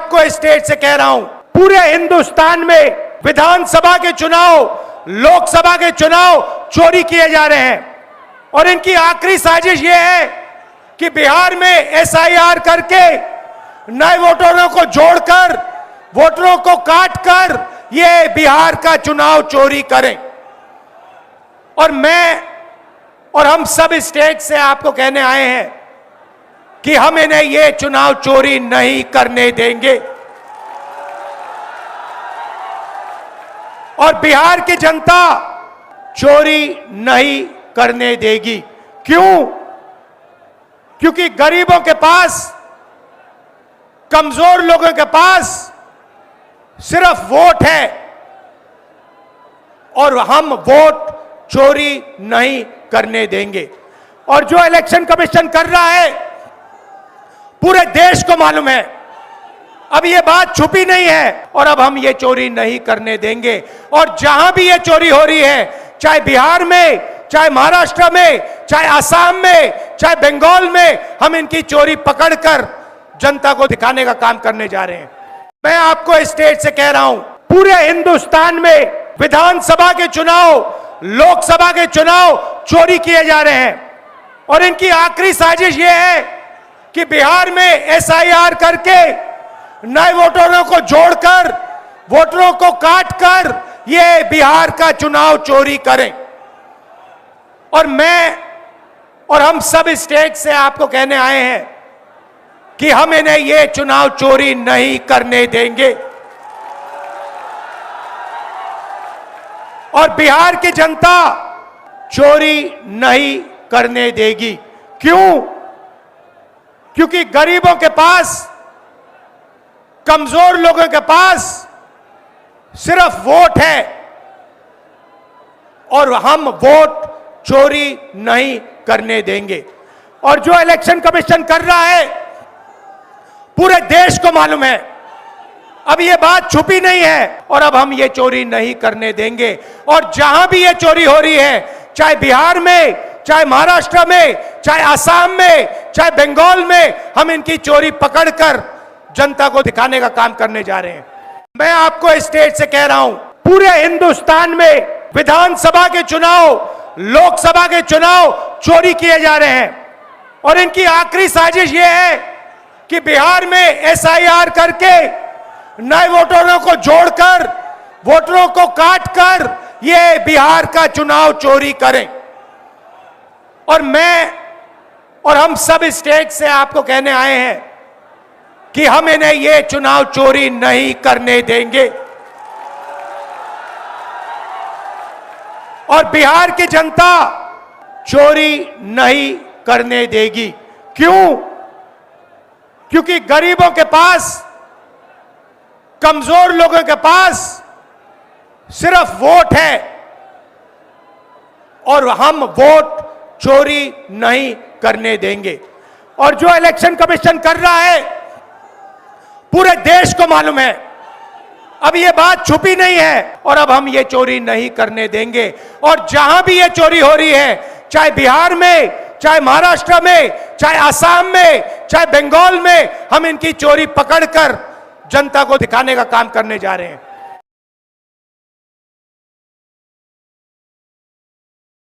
आपको स्टेट से कह रहा हूं, पूरे हिंदुस्तान में विधानसभा के चुनाव, लोकसभा के चुनाव चोरी किए जा रहे हैं। और इनकी आखिरी साजिश यह है कि बिहार में एसआईआर करके नए वोटरों को जोड़कर, वोटरों को काटकर ये बिहार का चुनाव चोरी करें। और मैं और हम सब स्टेट से आपको कहने आए हैं कि हम इन्हें ये चुनाव चोरी नहीं करने देंगे। और बिहार की जनता चोरी नहीं करने देगी। क्यों? क्योंकि गरीबों के पास, कमजोर लोगों के पास सिर्फ वोट है और हम वोट चोरी नहीं करने देंगे। और जो इलेक्शन कमीशन कर रहा है पूरे देश को मालूम है, अब ये बात छुपी नहीं है। और अब हम ये चोरी नहीं करने देंगे। और जहां भी ये चोरी हो रही है, चाहे बिहार में, चाहे महाराष्ट्र में, चाहे असम में, चाहे बंगाल में, हम इनकी चोरी पकड़कर जनता को दिखाने का काम करने जा रहे हैं। मैं आपको स्टेट से कह रहा हूं, पूरे हिंदुस्तान में विधानसभा के चुनाव, लोकसभा के चुनाव चोरी किए जा रहे हैं। और इनकी आखिरी साजिश यह है कि बिहार में एसआईआर करके नए वोटरों को जोड़कर, वोटरों को काटकर ये बिहार का चुनाव चोरी करें। और मैं और हम सब स्टेट से आपको कहने आए हैं कि हम इन्हें ये चुनाव चोरी नहीं करने देंगे। और बिहार की जनता चोरी नहीं करने देगी। क्यों? क्योंकि गरीबों के पास, कमजोर लोगों के पास सिर्फ वोट है और हम वोट चोरी नहीं करने देंगे। और जो इलेक्शन कमीशन कर रहा है पूरे देश को मालूम है, अब ये बात छुपी नहीं है। और अब हम ये चोरी नहीं करने देंगे। और जहां भी ये चोरी हो रही है, चाहे बिहार में, चाहे महाराष्ट्र में, चाहे असम में, चाहे बंगाल में, हम इनकी चोरी पकड़कर जनता को दिखाने का काम करने जा रहे हैं। मैं आपको स्टेट से कह रहा हूं, पूरे हिंदुस्तान में विधानसभा के चुनाव, लोकसभा के चुनाव चोरी किए जा रहे हैं। और इनकी आखिरी साजिश यह है कि बिहार में एसआईआर करके नए वोटरों को जोड़कर, वोटरों को काटकर ये बिहार का चुनाव चोरी करें। और मैं और हम सब स्टेट से आपको कहने आए हैं कि हम इन्हें ये चुनाव चोरी नहीं करने देंगे। और बिहार की जनता चोरी नहीं करने देगी। क्यों? क्योंकि गरीबों के पास, कमजोर लोगों के पास सिर्फ वोट है और हम वोट चोरी नहीं करने देंगे। और जो इलेक्शन कमीशन कर रहा है पूरे देश को मालूम है, अब ये बात छुपी नहीं है। और अब हम ये चोरी नहीं करने देंगे। और जहां भी ये चोरी हो रही है, चाहे बिहार में, चाहे महाराष्ट्र में, चाहे असम में, चाहे बंगाल में, हम इनकी चोरी पकड़कर जनता को दिखाने का काम करने जा रहे हैं।